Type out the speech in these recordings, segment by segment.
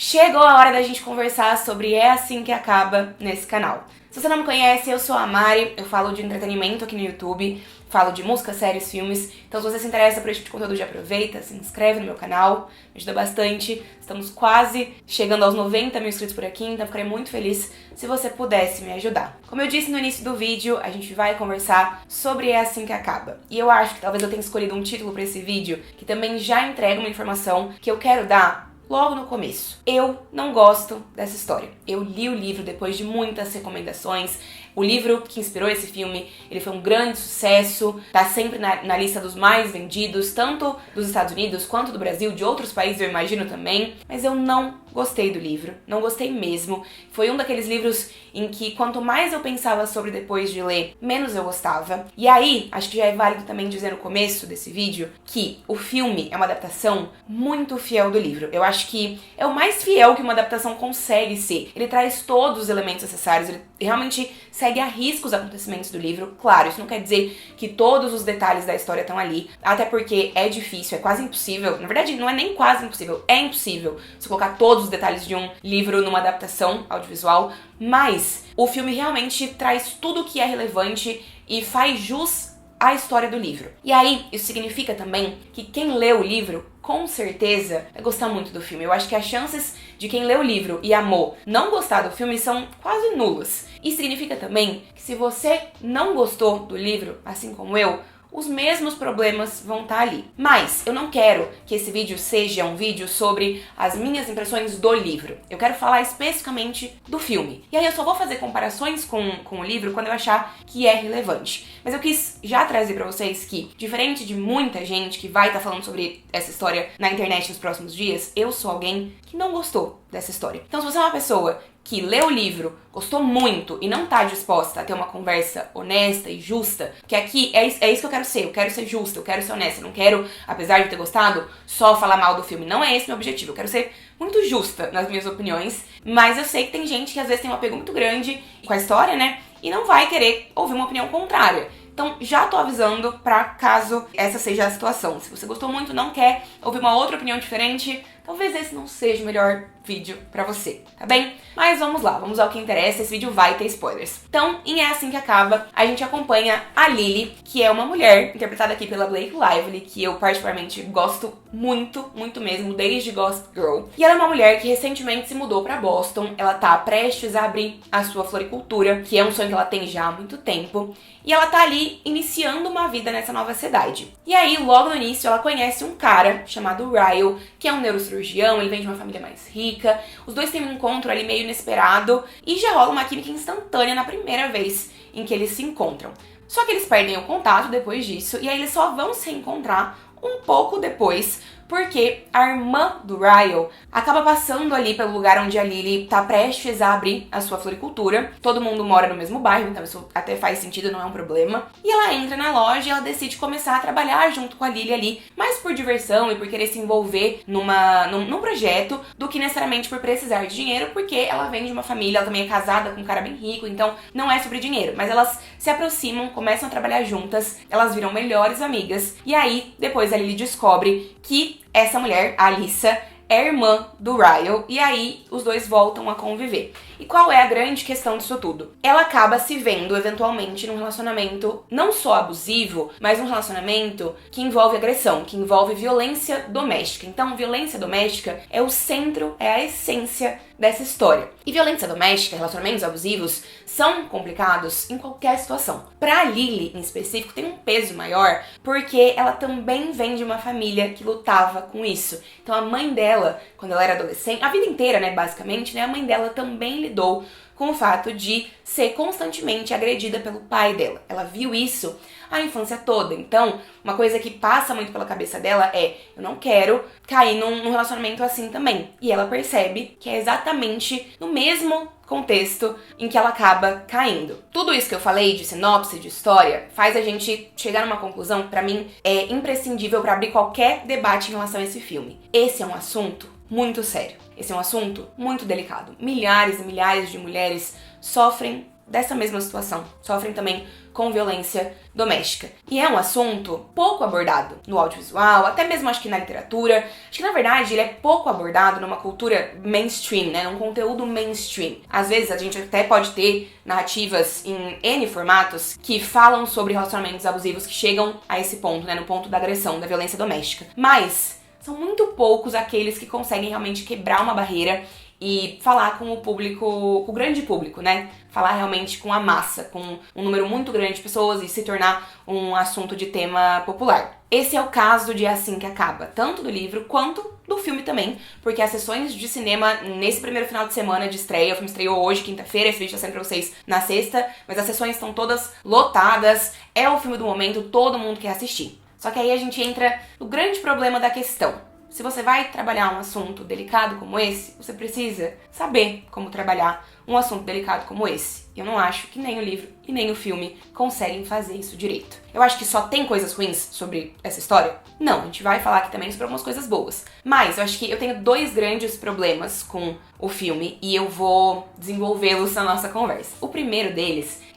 Chegou a hora da gente conversar sobre É Assim Que Acaba nesse canal. Se você não me conhece, eu sou a Mari, eu falo de entretenimento aqui no YouTube, falo de música, séries, filmes, então se você se interessa por esse tipo de conteúdo, já aproveita, se inscreve no meu canal, me ajuda bastante. Estamos quase chegando aos 90 mil inscritos por aqui, então ficaria muito feliz se você pudesse me ajudar. Como eu disse no início do vídeo, a gente vai conversar sobre É Assim Que Acaba. E eu acho que talvez eu tenha escolhido um título para esse vídeo que também já entrega uma informação que eu quero dar logo no começo. Eu não gosto dessa história. Eu li o livro depois de muitas recomendações. O livro que inspirou esse filme, ele foi um grande sucesso, tá sempre na lista dos mais vendidos, tanto dos Estados Unidos quanto do Brasil, de outros países eu imagino também, mas eu não gostei do livro, não gostei mesmo. Foi um daqueles livros em que quanto mais eu pensava sobre depois de ler, menos eu gostava. E aí, acho que já é válido também dizer no começo desse vídeo que o filme é uma adaptação muito fiel do livro. Eu acho que é o mais fiel que uma adaptação consegue ser. Ele traz todos os elementos necessários, ele realmente segue à risca os acontecimentos do livro. Claro, isso não quer dizer que todos os detalhes da história estão ali, até porque é difícil, é quase impossível. Na verdade, não é nem quase impossível, é impossível você colocar todos os detalhes de um livro numa adaptação audiovisual, mas o filme realmente traz tudo o que é relevante e faz jus à história do livro. E aí, isso significa também que quem lê o livro, com certeza, vai gostar muito do filme. Eu acho que as chances de quem lê o livro e amou não gostar do filme são quase nulas. Isso significa também que se você não gostou do livro, assim como eu, os mesmos problemas vão estar ali. Mas eu não quero que esse vídeo seja um vídeo sobre as minhas impressões do livro. Eu quero falar especificamente do filme. E aí eu só vou fazer comparações com o livro quando eu achar que é relevante. Mas eu quis já trazer pra vocês que, diferente de muita gente que vai estar falando sobre essa história na internet nos próximos dias, eu sou alguém que não gostou dessa história. Então se você é uma pessoa que leu o livro, gostou muito e não tá disposta a ter uma conversa honesta e justa, que aqui é isso que eu quero ser justa, eu quero ser honesta, eu não quero, apesar de ter gostado, só falar mal do filme, não é esse meu objetivo, eu quero ser muito justa nas minhas opiniões, mas eu sei que tem gente que às vezes tem um apego muito grande com a história, né, e não vai querer ouvir uma opinião contrária. Então já tô avisando pra caso essa seja a situação. Se você gostou muito, não quer ouvir uma outra opinião diferente, talvez esse não seja o melhor vídeo pra você, tá bem? Mas vamos lá, vamos ao que interessa, esse vídeo vai ter spoilers. Então, em É Assim Que Acaba, a gente acompanha a Lily, que é uma mulher, interpretada aqui pela Blake Lively, que eu particularmente gosto muito, muito mesmo, desde Gossip Girl. E ela é uma mulher que recentemente se mudou pra Boston, ela tá prestes a abrir a sua floricultura, que é um sonho que ela tem já há muito tempo, e ela tá ali iniciando uma vida nessa nova cidade. E aí, logo no início, ela conhece um cara chamado Ryle, que é um neurocirurgião, ele vem de uma família mais rica. Os dois têm um encontro ali meio inesperado e já rola uma química instantânea na primeira vez em que eles se encontram. Só que eles perdem o contato depois disso e aí eles só vão se reencontrar um pouco depois, porque a irmã do Ryle acaba passando ali pelo lugar onde a Lily tá prestes a abrir a sua floricultura. Todo mundo mora no mesmo bairro, então isso até faz sentido, não é um problema. E ela entra na loja e ela decide começar a trabalhar junto com a Lily ali, mais por diversão e por querer se envolver num projeto, do que necessariamente por precisar de dinheiro, porque ela vem de uma família, ela também é casada com um cara bem rico, então não é sobre dinheiro. Mas elas se aproximam, começam a trabalhar juntas, elas viram melhores amigas, e aí depois a Lily descobre que essa mulher, a Alyssa, é irmã do Ryle, e aí os dois voltam a conviver. E qual é a grande questão disso tudo? Ela acaba se vendo, eventualmente, num relacionamento não só abusivo, mas um relacionamento que envolve agressão, que envolve violência doméstica. Então, violência doméstica é o centro, é a essência dessa história. E violência doméstica, relacionamentos abusivos, são complicados em qualquer situação. Pra Lily, em específico, tem um peso maior, porque ela também vem de uma família que lutava com isso. Então, a mãe dela, quando ela era adolescente, a vida inteira, né, basicamente, né, a mãe dela também lidou com o fato de ser constantemente agredida pelo pai dela. Ela viu isso a infância toda. Então, uma coisa que passa muito pela cabeça dela é: eu não quero cair num relacionamento assim também. E ela percebe que é exatamente no mesmo contexto em que ela acaba caindo. Tudo isso que eu falei de sinopse, de história, faz a gente chegar numa conclusão que pra mim é imprescindível pra abrir qualquer debate em relação a esse filme. Esse é um assunto muito sério. Esse é um assunto muito delicado. Milhares e milhares de mulheres sofrem dessa mesma situação, sofrem também com violência doméstica. E é um assunto pouco abordado no audiovisual, até mesmo acho que na literatura. Acho que na verdade ele é pouco abordado numa cultura mainstream, né? Num conteúdo mainstream. Às vezes a gente até pode ter narrativas em N formatos que falam sobre relacionamentos abusivos que chegam a esse ponto, né? No ponto da agressão, da violência doméstica. Mas são muito poucos aqueles que conseguem realmente quebrar uma barreira e falar com o público, com o grande público, né? Falar realmente com a massa, com um número muito grande de pessoas e se tornar um assunto de tema popular. Esse é o caso de É Assim que Acaba, tanto do livro quanto do filme também, porque as sessões de cinema nesse primeiro final de semana de estreia, o filme estreou hoje, quinta-feira, esse vídeo tá saindo pra vocês na sexta, mas as sessões estão todas lotadas, é o filme do momento, todo mundo quer assistir. Só que aí a gente entra no grande problema da questão. Se você vai trabalhar um assunto delicado como esse, você precisa saber como trabalhar um assunto delicado como esse. Eu não acho que nem o livro e nem o filme conseguem fazer isso direito. Eu acho que só tem coisas ruins sobre essa história? Não, a gente vai falar aqui também sobre algumas coisas boas. Mas eu acho que eu tenho 2 grandes problemas com o filme e eu vou desenvolvê-los na nossa conversa. O primeiro deles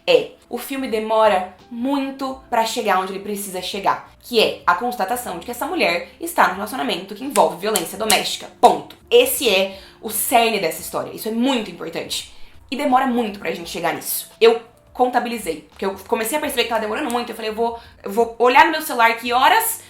o filme demora muito pra chegar onde ele precisa chegar, que é a constatação de que essa mulher está num relacionamento que envolve violência doméstica. Ponto. Esse é o cerne dessa história. Isso é muito importante. E demora muito pra gente chegar nisso. Eu contabilizei, porque eu comecei a perceber que tava demorando muito, eu falei, eu vou olhar no meu celular que horas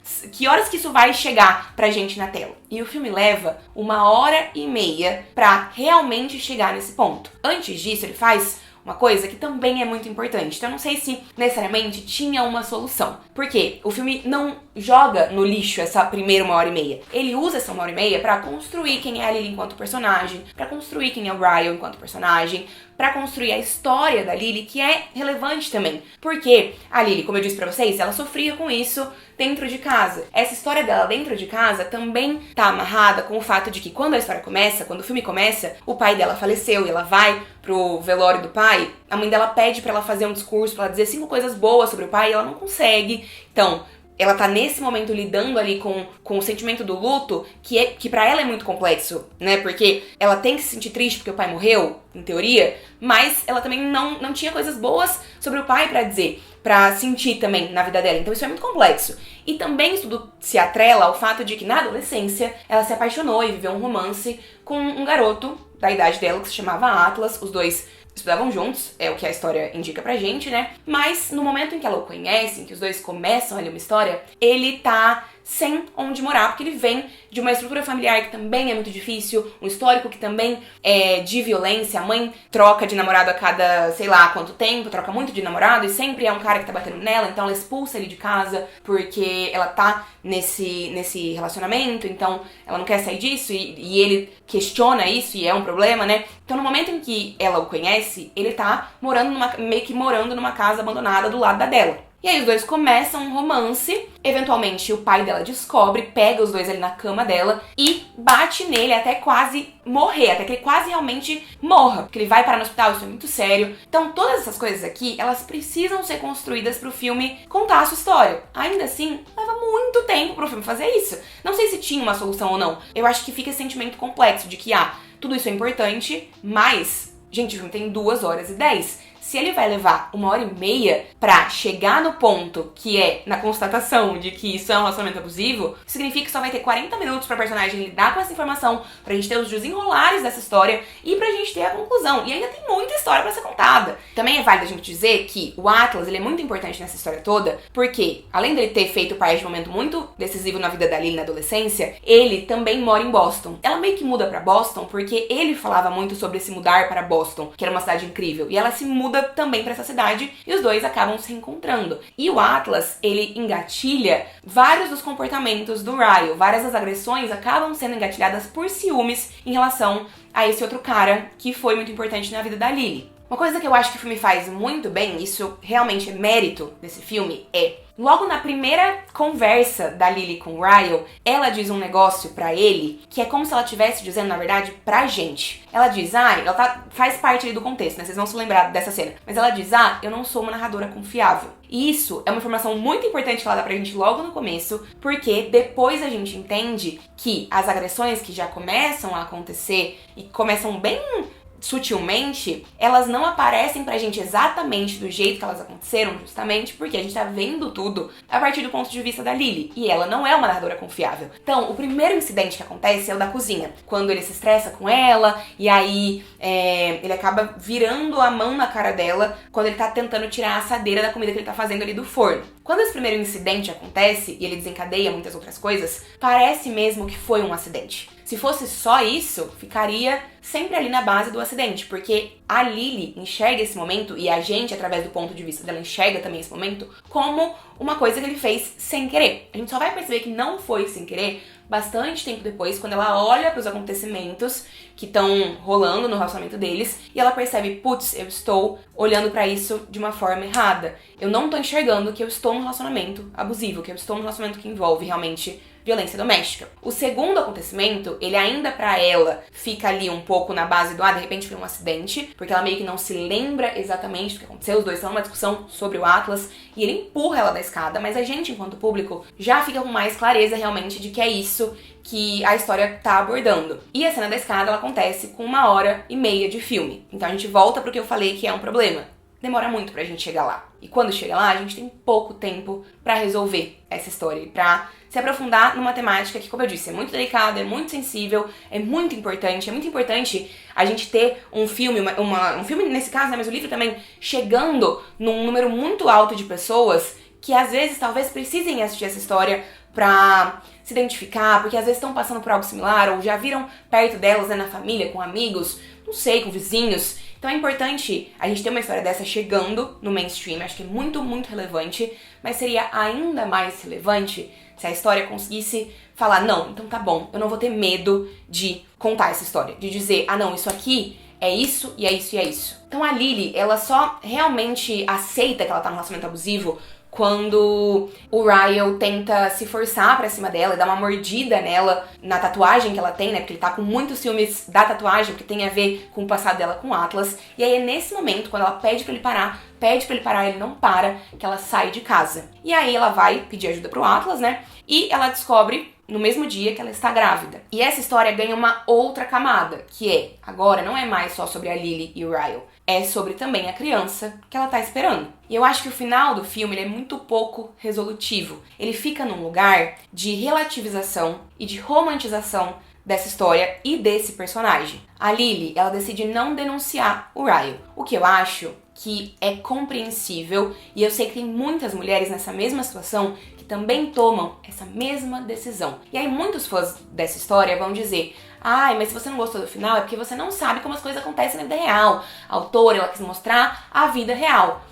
que isso vai chegar pra gente na tela. E o filme leva 1h30 pra realmente chegar nesse ponto. Antes disso, ele faz uma coisa que também é muito importante. Então eu não sei se necessariamente tinha uma solução. Porque o filme não joga no lixo essa primeira 1h30. Ele usa essa 1h30 pra construir quem é a Lily enquanto personagem, pra construir quem é o Ryan enquanto personagem, pra construir a história da Lily, que é relevante também. Porque a Lily, como eu disse pra vocês, ela sofria com isso dentro de casa. Essa história dela dentro de casa também tá amarrada com o fato de que quando a história começa, quando o filme começa, o pai dela faleceu e ela vai pro velório do pai, a mãe dela pede pra ela fazer um discurso, pra ela dizer 5 coisas boas sobre o pai e ela não consegue. Então, ela tá nesse momento lidando ali com o sentimento do luto, que pra ela é muito complexo, né? Porque ela tem que se sentir triste porque o pai morreu, em teoria, mas ela também não tinha coisas boas sobre o pai pra dizer, pra sentir também na vida dela. Então isso é muito complexo. E também isso tudo se atrela ao fato de que na adolescência ela se apaixonou e viveu um romance com um garoto da idade dela que se chamava Atlas. Os dois estudavam juntos, é o que a história indica pra gente, né? Mas no momento em que ela o conhece, em que os dois começam ali uma história, ele tá sem onde morar, porque ele vem de uma estrutura familiar que também é muito difícil, um histórico que também é de violência. A mãe troca de namorado a cada, sei lá, quanto tempo, troca muito de namorado e sempre é um cara que tá batendo nela, então ela expulsa ele de casa porque ela tá nesse relacionamento, então ela não quer sair disso e ele questiona isso e é um problema, né? Então no momento em que ela o conhece, ele tá meio que morando numa casa abandonada do lado da dela. E aí os dois começam um romance, eventualmente o pai dela descobre, pega os dois ali na cama dela e bate nele até quase morrer, até que ele quase realmente morra, porque ele vai parar no hospital, isso é muito sério. Então todas essas coisas aqui, elas precisam ser construídas pro filme contar a sua história. Ainda assim, leva muito tempo pro filme fazer isso. Não sei se tinha uma solução ou não. Eu acho que fica esse sentimento complexo de que, tudo isso é importante, mas, gente, o filme tem 2h10. Se ele vai levar 1h30 pra chegar no ponto que é na constatação de que isso é um relacionamento abusivo, significa que só vai ter 40 minutos pra personagem lidar com essa informação, pra gente ter os desenrolares dessa história e pra gente ter a conclusão. E ainda tem muita história pra ser contada. Também é válido a gente dizer que o Atlas, ele é muito importante nessa história toda, porque além dele ter feito parte de um momento muito decisivo na vida da Lily na adolescência, ele também mora em Boston. Ela meio que muda pra Boston porque ele falava muito sobre se mudar para Boston, que era uma cidade incrível, e ela se muda também pra essa cidade e os dois acabam se reencontrando. E o Atlas, ele engatilha vários dos comportamentos do Ryan. Várias das agressões acabam sendo engatilhadas por ciúmes em relação a esse outro cara que foi muito importante na vida da Lily. Uma coisa que eu acho que o filme faz muito bem, isso realmente é mérito desse filme, logo na primeira conversa da Lily com o Ryan, ela diz um negócio pra ele que é como se ela estivesse dizendo, na verdade, pra gente. Ela diz, faz parte ali do contexto, né? Vocês vão se lembrar dessa cena. Mas ela diz, eu não sou uma narradora confiável. E isso é uma informação muito importante que ela dá pra gente logo no começo, porque depois a gente entende que as agressões que já começam a acontecer e começam bem sutilmente, elas não aparecem pra gente exatamente do jeito que elas aconteceram, justamente porque a gente tá vendo tudo a partir do ponto de vista da Lily, e ela não é uma narradora confiável. Então, o primeiro incidente que acontece é o da cozinha, quando ele se estressa com ela, e aí ele acaba virando a mão na cara dela quando ele tá tentando tirar a assadeira da comida que ele tá fazendo ali do forno. Quando esse primeiro incidente acontece, e ele desencadeia muitas outras coisas, parece mesmo que foi um acidente. Se fosse só isso, ficaria sempre ali na base do acidente, porque a Lily enxerga esse momento, e a gente, através do ponto de vista dela, enxerga também esse momento, como uma coisa que ele fez sem querer. A gente só vai perceber que não foi sem querer bastante tempo depois, quando ela olha para os acontecimentos que estão rolando no relacionamento deles, e ela percebe, putz, eu estou olhando para isso de uma forma errada. Eu não tô enxergando que eu estou num relacionamento abusivo, que eu estou num relacionamento que envolve realmente violência doméstica. O segundo acontecimento, ele ainda pra ela fica ali um pouco na base do de repente foi um acidente, porque ela meio que não se lembra exatamente do que aconteceu, os dois estão numa discussão sobre o Atlas, e ele empurra ela da escada, mas a gente, enquanto público, já fica com mais clareza realmente de que é isso que a história tá abordando. E a cena da escada, ela acontece com 1h30 de filme. Então a gente volta pro que eu falei que é um problema. Demora muito pra gente chegar lá. E quando chega lá, a gente tem pouco tempo pra resolver essa história e pra se aprofundar numa temática que, como eu disse, é muito delicada, é muito sensível, é muito importante a gente ter um filme, um filme nesse caso, né, mas o livro também, chegando num número muito alto de pessoas que às vezes talvez precisem assistir essa história pra se identificar, porque às vezes estão passando por algo similar ou já viram perto delas, né, na família, com amigos, não sei, com vizinhos. Então é importante a gente ter uma história dessa chegando no mainstream, acho que é muito, muito relevante, mas seria ainda mais relevante se a história conseguisse falar, não, então tá bom, eu não vou ter medo de contar essa história, de dizer, não, isso aqui é isso e é isso e é isso. Então a Lily, ela só realmente aceita que ela tá num relacionamento abusivo quando o Ryle tenta se forçar pra cima dela e dar uma mordida nela na tatuagem que ela tem, né? Porque ele tá com muitos ciúmes da tatuagem, que tem a ver com o passado dela com o Atlas. E aí é nesse momento, quando ela pede pra ele parar, ele não para, que ela sai de casa. E aí ela vai pedir ajuda pro Atlas, né? E ela descobre no mesmo dia que ela está grávida. E essa história ganha uma outra camada, que agora não é mais só sobre a Lily e o Ryle, é sobre também a criança que ela tá esperando. E eu acho que o final do filme ele é muito pouco resolutivo. Ele fica num lugar de relativização e de romantização dessa história e desse personagem. A Lily, ela decide não denunciar o Ryle, o que eu acho que é compreensível, e eu sei que tem muitas mulheres nessa mesma situação que também tomam essa mesma decisão. E aí muitos fãs dessa história vão dizer, mas se você não gostou do final é porque você não sabe como as coisas acontecem na vida real. A autora, ela quis mostrar a vida real.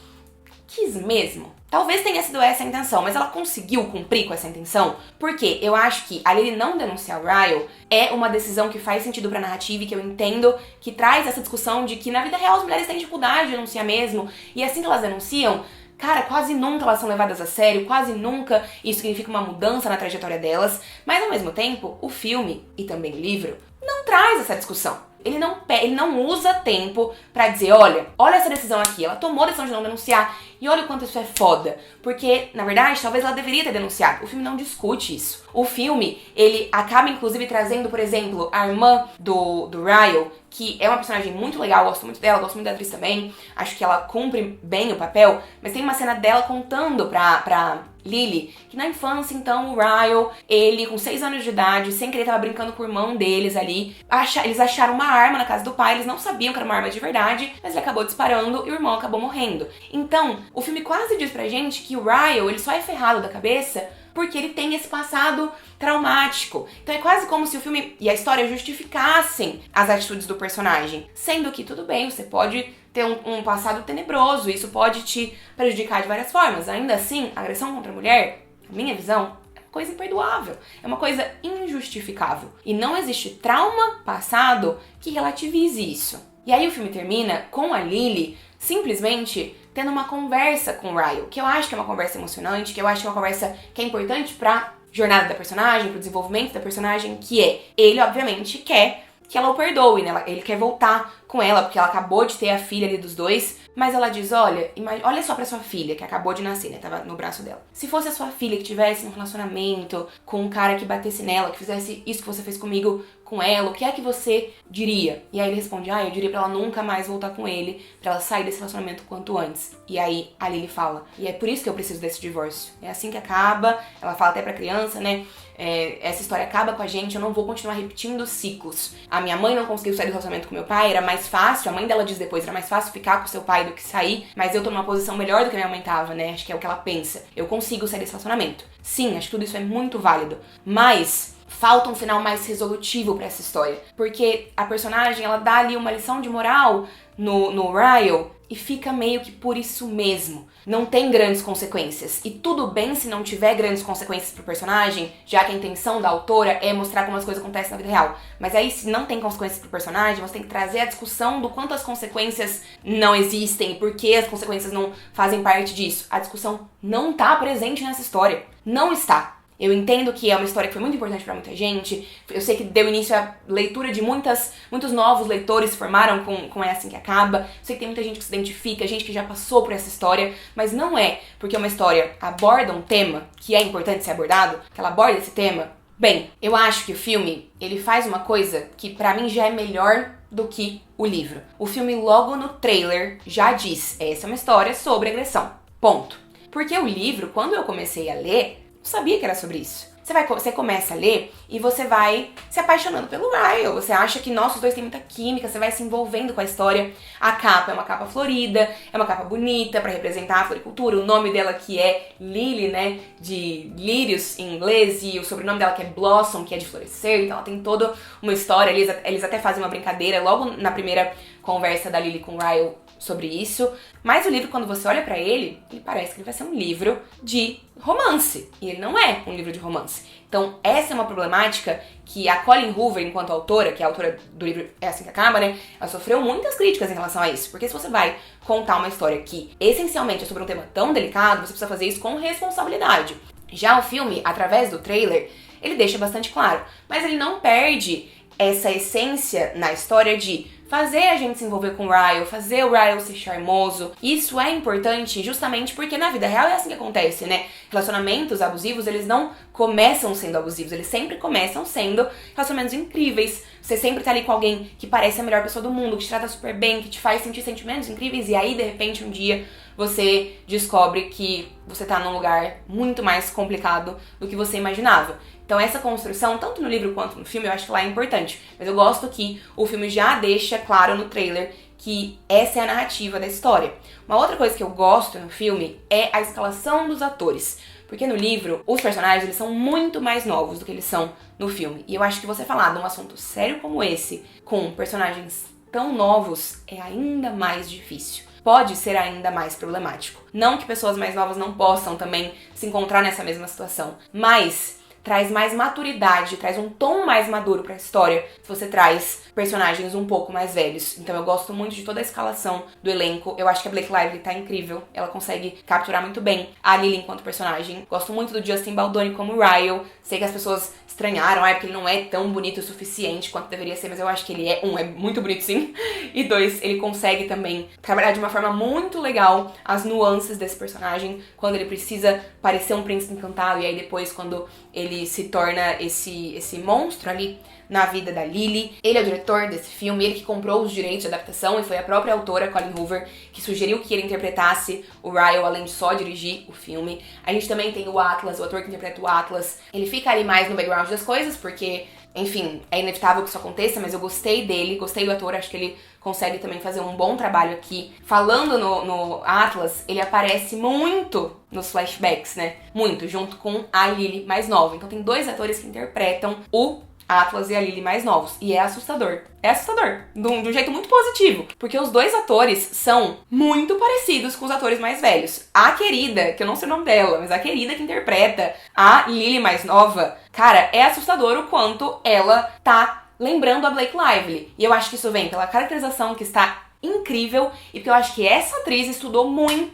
Quis mesmo? Talvez tenha sido essa a intenção, mas ela conseguiu cumprir com essa intenção? Porque eu acho que a Lily não denunciar o Ryle é uma decisão que faz sentido pra narrativa e que eu entendo que traz essa discussão de que na vida real as mulheres têm dificuldade de denunciar mesmo, e assim que elas denunciam, cara, quase nunca elas são levadas a sério, quase nunca isso significa uma mudança na trajetória delas, mas ao mesmo tempo, o filme, e também o livro, não traz essa discussão. Ele não usa tempo pra dizer, olha essa decisão aqui, ela tomou a decisão de não denunciar, e olha o quanto isso é foda. Porque, na verdade, talvez ela deveria ter denunciado. O filme não discute isso. O filme, ele acaba, inclusive, trazendo, por exemplo, a irmã do Ryle, que é uma personagem muito legal, gosto muito dela, gosto muito da atriz também, acho que ela cumpre bem o papel, mas tem uma cena dela contando pra Lily, que na infância, então, o Ryle, ele com 6 anos de idade, sem querer, tava brincando com o irmão deles ali, eles acharam uma arma na casa do pai, eles não sabiam que era uma arma de verdade, mas ele acabou disparando e o irmão acabou morrendo. Então, o filme quase diz pra gente que o Ryle, ele só é ferrado da cabeça porque ele tem esse passado traumático. Então é quase como se o filme e a história justificassem as atitudes do personagem. Sendo que, tudo bem, você pode ter um passado tenebroso, isso pode te prejudicar de várias formas. Ainda assim, a agressão contra a mulher, na minha visão, é uma coisa imperdoável. É uma coisa injustificável. E não existe trauma passado que relativize isso. E aí o filme termina com a Lily simplesmente tendo uma conversa com o Ryle, que eu acho que é uma conversa emocionante, que eu acho que é uma conversa que é importante pra jornada da personagem, pro desenvolvimento da personagem, que ele, obviamente, quer que ela o perdoe, né? Ele quer voltar com ela, porque ela acabou de ter a filha ali dos dois, mas ela diz, olha só pra sua filha, que acabou de nascer, né? Tava no braço dela. Se fosse a sua filha que tivesse um relacionamento com um cara que batesse nela, que fizesse isso que você fez comigo com ela, o que é que você diria? E aí ele responde, eu diria pra ela nunca mais voltar com ele, pra ela sair desse relacionamento o quanto antes. E aí a Lily fala, e é por isso que eu preciso desse divórcio. É assim que acaba, ela fala até pra criança, né? Essa história acaba com a gente, eu não vou continuar repetindo ciclos. A minha mãe não conseguiu sair do relacionamento com meu pai, era mais fácil, a mãe dela diz depois, era mais fácil ficar com seu pai do que sair, mas eu tô numa posição melhor do que a minha mãe tava, né? Acho que é o que ela pensa. Eu consigo sair desse relacionamento. Sim, acho que tudo isso é muito válido, mas falta um final mais resolutivo pra essa história, porque a personagem, ela dá ali uma lição de moral no Ryle e fica meio que por isso mesmo. Não tem grandes consequências. E tudo bem se não tiver grandes consequências pro personagem, já que a intenção da autora é mostrar como as coisas acontecem na vida real. Mas aí, se não tem consequências pro personagem, você tem que trazer a discussão do quanto as consequências não existem, por que as consequências não fazem parte disso. A discussão não tá presente nessa história. Não está. Eu entendo que é uma história que foi muito importante pra muita gente. Eu sei que deu início à leitura de muitos novos leitores se formaram com É Assim Que Acaba. Eu sei que tem muita gente que se identifica, gente que já passou por essa história. Mas não é porque uma história aborda um tema que é importante ser abordado, que ela aborda esse tema. Bem, eu acho que o filme, ele faz uma coisa que pra mim já é melhor do que o livro. O filme logo no trailer já diz, essa é uma história sobre agressão. Ponto. Porque o livro, quando eu comecei a ler, não sabia que era sobre isso. Você começa a ler e você vai se apaixonando pelo Ryle. Você acha que, nossa, os dois têm muita química, você vai se envolvendo com a história. A capa é uma capa florida, é uma capa bonita pra representar a floricultura. O nome dela que é Lily, né, de lírios em inglês, e o sobrenome dela que é Blossom, que é de florescer. Então ela tem toda uma história. Eles até fazem uma brincadeira logo na primeira conversa da Lily com o Ryle sobre isso. Mas o livro, quando você olha pra ele parece que ele vai ser um livro de romance. E ele não é um livro de romance. Então, essa é uma problemática que a Colleen Hoover, enquanto autora, que é a autora do livro É Assim Que Acaba, né? Ela sofreu muitas críticas em relação a isso. Porque se você vai contar uma história que, essencialmente, é sobre um tema tão delicado, você precisa fazer isso com responsabilidade. Já o filme, através do trailer, ele deixa bastante claro. Mas ele não perde essa essência na história de fazer a gente se envolver com o Ryle, fazer o Ryle ser charmoso. Isso é importante justamente porque na vida real é assim que acontece, né? Relacionamentos abusivos, eles não começam sendo abusivos, eles sempre começam sendo relacionamentos incríveis. Você sempre tá ali com alguém que parece a melhor pessoa do mundo, que te trata super bem, que te faz sentir sentimentos incríveis, e aí, de repente, um dia você descobre que você tá num lugar muito mais complicado do que você imaginava. Então essa construção, tanto no livro quanto no filme, eu acho que lá é importante. Mas eu gosto que o filme já deixa claro no trailer que essa é a narrativa da história. Uma outra coisa que eu gosto no filme é a escalação dos atores. Porque no livro, os personagens eles são muito mais novos do que eles são no filme. E eu acho que você falar de um assunto sério como esse, com personagens tão novos, é ainda mais difícil. Pode ser ainda mais problemático. Não que pessoas mais novas não possam também se encontrar nessa mesma situação, mas traz mais maturidade, traz um tom mais maduro pra história se você traz personagens um pouco mais velhos. Então eu gosto muito de toda a escalação do elenco. Eu acho que a Blake Lively tá incrível, ela consegue capturar muito bem a Lily enquanto personagem. Gosto muito do Justin Baldoni como Ryle. Sei que as pessoas estranharam, porque ele não é tão bonito o suficiente quanto deveria ser, mas eu acho que ele é muito bonito sim, e dois, ele consegue também trabalhar de uma forma muito legal as nuances desse personagem, quando ele precisa parecer um príncipe encantado, e aí depois quando ele se torna esse monstro ali na vida da Lily. Ele é o diretor desse filme, ele que comprou os direitos de adaptação, e foi a própria autora, Colleen Hoover, que sugeriu que ele interpretasse o Ryle, além de só dirigir o filme. A gente também tem o Atlas, o ator que interpreta o Atlas. Ele fica ali mais no background das coisas, porque, enfim, é inevitável que isso aconteça, mas eu gostei dele, gostei do ator, acho que ele consegue também fazer um bom trabalho aqui. Falando no Atlas, ele aparece muito nos flashbacks, né? Muito, junto com a Lily mais nova. Então tem dois atores que interpretam o Atlas e a Lily mais novos. E é assustador. É assustador. De um jeito muito positivo. Porque os dois atores são muito parecidos com os atores mais velhos. A querida, que eu não sei o nome dela, mas a querida que interpreta a Lily mais nova, cara, é assustador o quanto ela tá lembrando a Blake Lively. E eu acho que isso vem pela caracterização que está incrível e porque eu acho que essa atriz estudou muito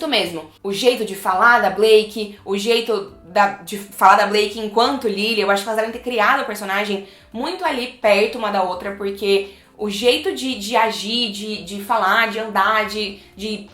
mesmo. O jeito de falar da Blake, o jeito de falar da Blake enquanto Lily, eu acho que elas devem ter criado a personagem muito ali perto uma da outra, porque o jeito de agir, de falar, de andar, de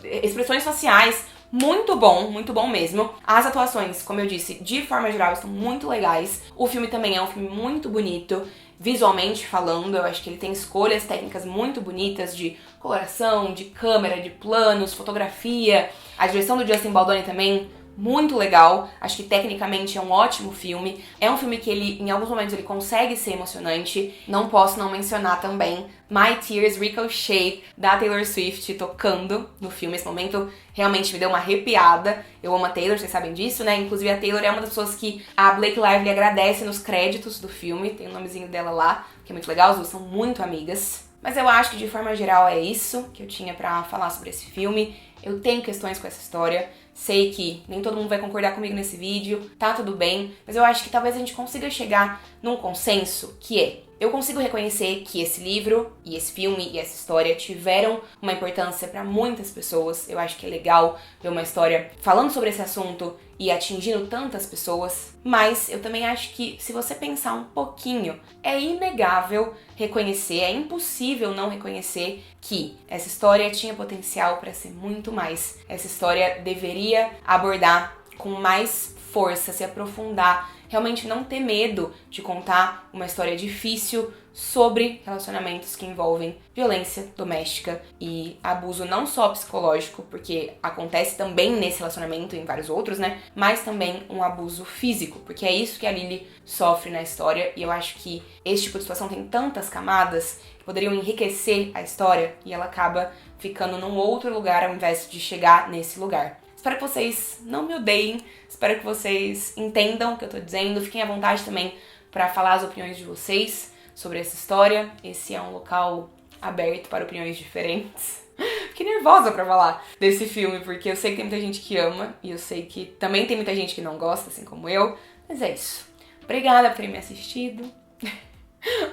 expressões faciais, muito bom mesmo. As atuações, como eu disse, de forma geral, estão muito legais. O filme também é um filme muito bonito. visualmente falando. Eu acho que ele tem escolhas técnicas muito bonitas de coloração, de câmera, de planos, fotografia. A direção do Justin Baldoni também, muito legal. Acho que tecnicamente é um ótimo filme. É um filme que ele, em alguns momentos, ele consegue ser emocionante. Não posso não mencionar também My Tears Ricochet, da Taylor Swift, tocando no filme. Esse momento realmente me deu uma arrepiada. Eu amo a Taylor, vocês sabem disso, né? Inclusive a Taylor é uma das pessoas que a Blake Lively agradece nos créditos do filme. Tem o nomezinho dela lá, que é muito legal. As duas são muito amigas. Mas eu acho que de forma geral é isso que eu tinha pra falar sobre esse filme. Eu tenho questões com essa história. Sei que nem todo mundo vai concordar comigo nesse vídeo, tá tudo bem, mas eu acho que talvez a gente consiga chegar num consenso que é: eu consigo reconhecer que esse livro e esse filme e essa história tiveram uma importância pra muitas pessoas. Eu acho que é legal ver uma história falando sobre esse assunto e atingindo tantas pessoas, mas eu também acho que, se você pensar um pouquinho, é inegável reconhecer, é impossível não reconhecer que essa história tinha potencial para ser muito mais. Essa história deveria abordar com mais força, se aprofundar, realmente não ter medo de contar uma história difícil sobre relacionamentos que envolvem violência doméstica e abuso não só psicológico, porque acontece também nesse relacionamento e em vários outros, né? Mas também um abuso físico, porque é isso que a Lily sofre na história, e eu acho que esse tipo de situação tem tantas camadas que poderiam enriquecer a história e ela acaba ficando num outro lugar ao invés de chegar nesse lugar. Espero que vocês não me odeiem, espero que vocês entendam o que eu tô dizendo, fiquem à vontade também para falar as opiniões de vocês sobre essa história. Esse é um local aberto para opiniões diferentes. Fiquei nervosa pra falar desse filme, porque eu sei que tem muita gente que ama, e eu sei que também tem muita gente que não gosta, assim como eu, mas é isso. Obrigada por terem me assistido,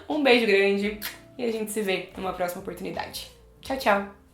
um beijo grande, e a gente se vê numa próxima oportunidade. Tchau, tchau!